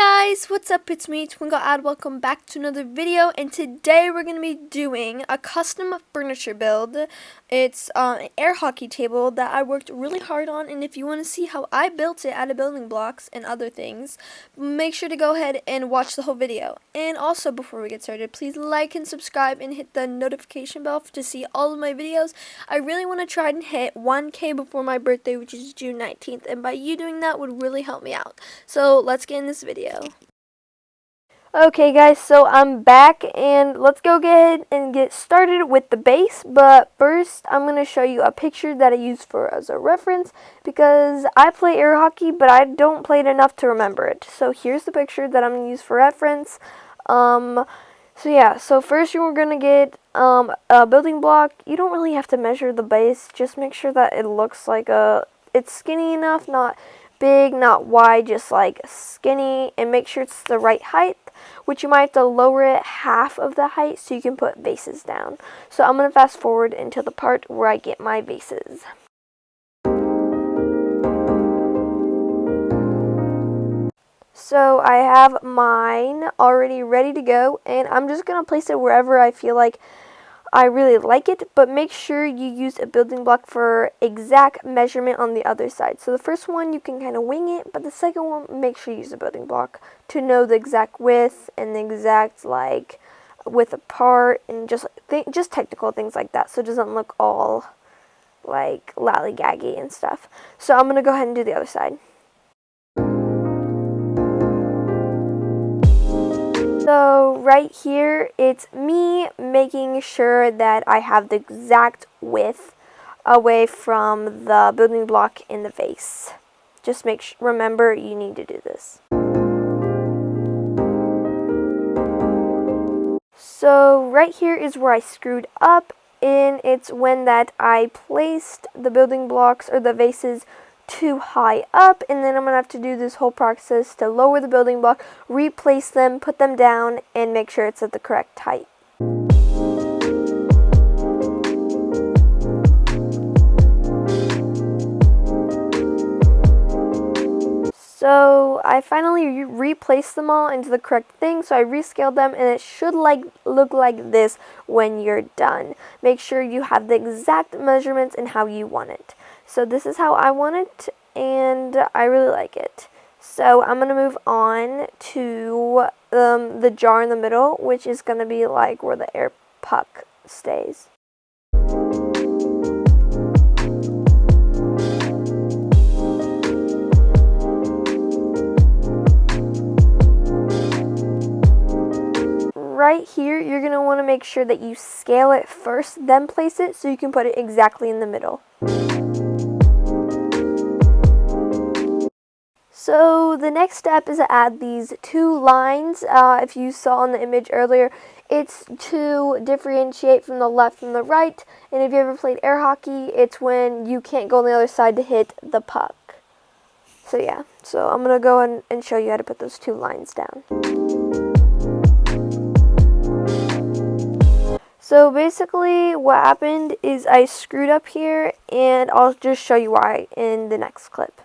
Guys, what's up? It's me, Twinkle Ad. Welcome back to another video, and today we're going to be doing a custom furniture build. It's an air hockey table that I worked really hard on, and if you want to see how I built it out of building blocks and other things, make sure to go ahead and watch the whole video. And also, before we get started, please like and subscribe and hit the notification bell to see all of my videos. I really want to try and hit 1K before my birthday, which is June 19th, and by you doing that would really help me out. So let's get in this video. Okay guys, so I'm back and let's go ahead and get started with the base, but first I'm going to show you a picture that I used as a reference because I play air hockey but I don't play it enough to remember it. So here's the picture that I'm going to use for reference. So first you're going to get a building block. You don't really have to measure the base, just make sure that it looks like it's skinny enough, not big, not wide, just like skinny, and make sure it's the right height, which you might have to lower it half of the height so you can put vases down. So I'm going to fast forward into the part where I get my vases. So I have mine already ready to go, and I'm just going to place it wherever I feel like I really like it, but make sure you use a building block for exact measurement on the other side. So the first one you can kind of wing it, but the second one make sure you use a building block to know the exact width and the exact width apart, and just technical things like that, so it doesn't look all like lollygaggy and stuff. So I'm gonna go ahead and do the other side. So right here, it's me making sure that I have the exact width away from the building block in the vase. Just remember you need to do this. So right here is where I screwed up, and it's when that I placed the building blocks or the vases too high up, and then I'm going to have to do this whole process to lower the building block, replace them, put them down, and make sure it's at the correct height. So I finally replaced them all into the correct thing, so I rescaled them, and it should look like this when you're done. Make sure you have the exact measurements and how you want it. So this is how I want it, and I really like it. So I'm going to move on to the jar in the middle, which is going to be like where the air puck stays. Right here, you're going to want to make sure that you scale it first, then place it so you can put it exactly in the middle. So the next step is to add these two lines. If you saw in the image earlier, it's to differentiate from the left from the right. And if you ever played air hockey, it's when you can't go on the other side to hit the puck. So yeah, so I'm going to go and show you how to put those two lines down. So basically what happened is I screwed up here, and I'll just show you why in the next clip.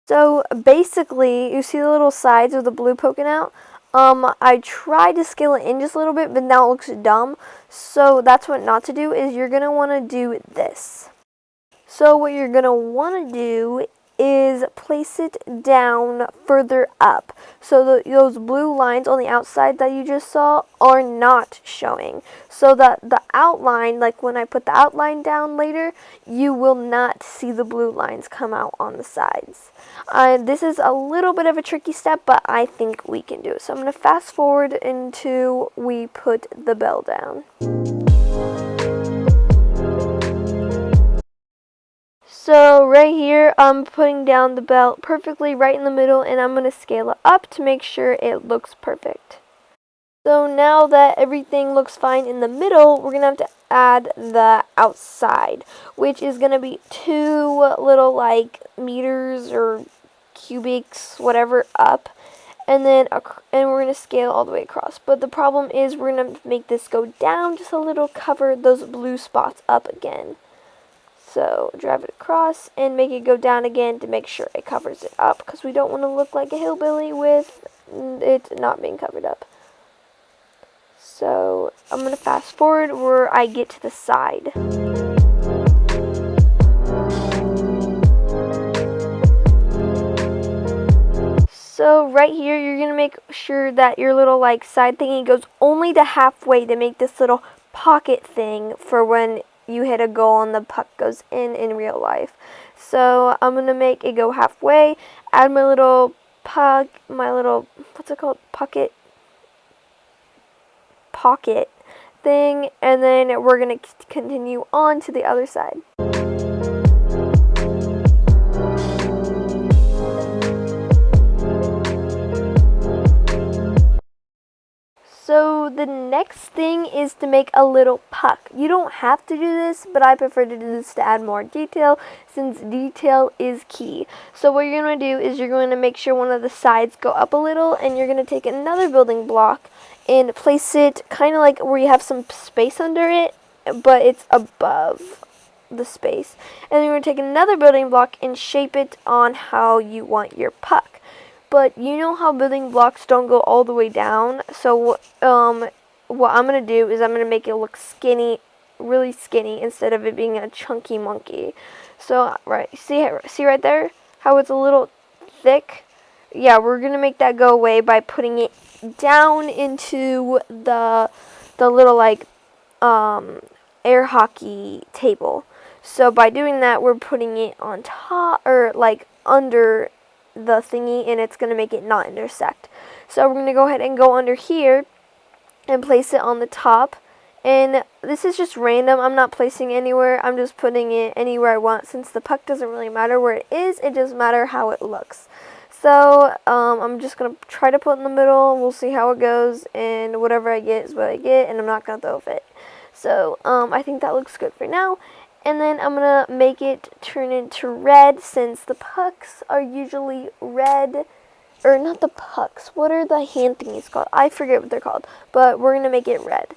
So basically, you see the little sides with the blue poking out? I tried to scale it in just a little bit, but now it looks dumb. So that's what not to do, is you're going to want to do this. So what you're going to want to do is place it down further up. So those blue lines on the outside that you just saw are not showing. So that the outline, like when I put the outline down later, you will not see the blue lines come out on the sides. This is a little bit of a tricky step, but I think we can do it. So I'm going to fast forward until we put the bell down. So right here, I'm putting down the belt perfectly right in the middle, and I'm going to scale it up to make sure it looks perfect. So now that everything looks fine in the middle, we're going to have to add the outside, which is going to be 2 little meters or cubics, whatever, up, and then we're going to scale all the way across. But the problem is we're going to make this go down just a little, cover those blue spots up again. So drive it across and make it go down again to make sure it covers it up, because we don't want to look like a hillbilly with it not being covered up. So I'm going to fast forward where I get to the side. So right here, you're going to make sure that your little like side thingy goes only to halfway to make this little pocket thing for when you hit a goal and the puck goes in real life. So I'm going to make it go halfway, add my little puck, my little, what's it called, pocket thing, and then we're going to continue on to the other side. So the next thing is to make a little puck. You don't have to do this, but I prefer to do this to add more detail since detail is key. So what you're going to do is you're going to make sure one of the sides go up a little, and you're going to take another building block and place it kind of like where you have some space under it, but it's above the space. And then you're going to take another building block and shape it on how you want your puck. But you know how building blocks don't go all the way down, so what I'm going to do is I'm going to make it look skinny, really skinny, instead of it being a chunky monkey. So, right, see right there how it's a little thick? Yeah, we're going to make that go away by putting it down into the little, like, air hockey table. So by doing that, we're putting it on top, or, like, under the thingy, and it's going to make it not intersect. So we're going to go ahead and go under here and place it on the top, and this is just random. I'm not placing anywhere, I'm just putting it anywhere I want. Since the puck doesn't really matter where it is, it doesn't matter how it looks. So I'm just going to try to put it in the middle, we'll see how it goes, and whatever I get is what I get, and I'm not going to throw a fit. So I think that looks good for now. And then I'm going to make it turn into red, since the pucks are usually red. Or not the pucks. What are the hand thingies called? I forget what they're called. But we're going to make it red.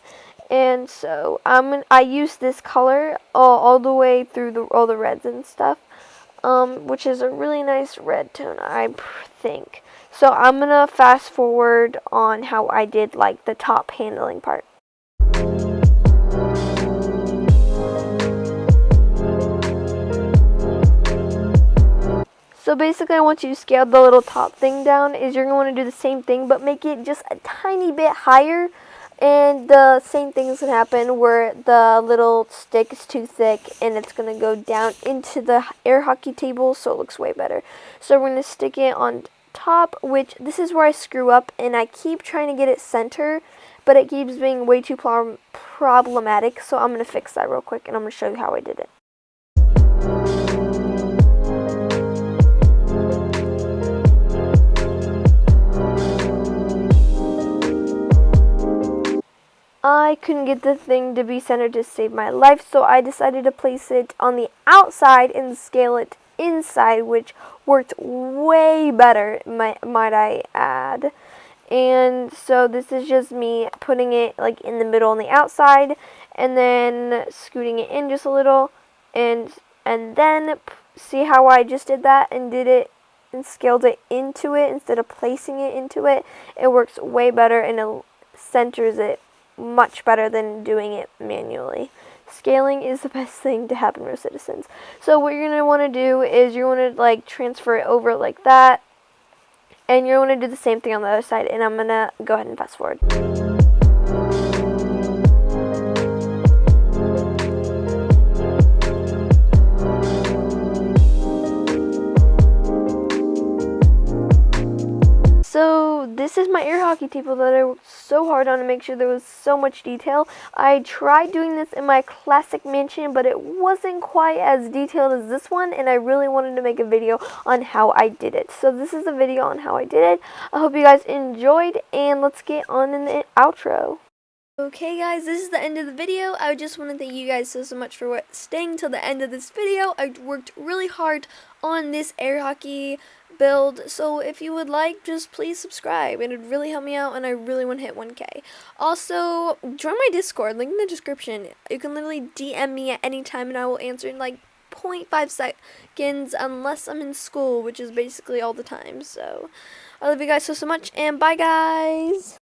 And so I use this color all the way through all the reds and stuff. Which is a really nice red tone, I think. So I'm going to fast forward on how I did like the top handling part. So basically, once you scale the little top thing down, is you're going to want to do the same thing, but make it just a tiny bit higher. And the same thing's going to happen where the little stick is too thick, and it's going to go down into the air hockey table, so it looks way better. So we're going to stick it on top, which this is where I screw up, and I keep trying to get it center, but it keeps being way too problematic. So I'm going to fix that real quick, and I'm going to show you how I did it. I couldn't get the thing to be centered to save my life, so I decided to place it on the outside and scale it inside, which worked way better, might I add. And so this is just me putting it like in the middle on the outside, and then scooting it in just a little, and then see how I just did that and did it and scaled it into it instead of placing it into it. It works way better, and it centers it much better than doing it manually. Scaling is the best thing to happen for RoCitizens. So what you're going to want to do is you're going to like transfer it over like that, and you're going to do the same thing on the other side, and I'm going to go ahead and fast forward. So this is my air hockey table that I worked so hard on to make sure there was so much detail. I tried doing this in my classic mansion, but it wasn't quite as detailed as this one, and I really wanted to make a video on how I did it. So this is a video on how I did it. I hope you guys enjoyed, and let's get on in the outro. Okay guys, this is the end of the video. I just want to thank you guys so much for staying till the end of this video. I worked really hard on this air hockey build, so if you would like, just please subscribe. It would really help me out, and I really want to hit 1K. Also, join my Discord, link in the description. You can literally DM me at any time, and I will answer in like 0.5 seconds unless I'm in school, which is basically all the time. So I love you guys so much, and bye guys.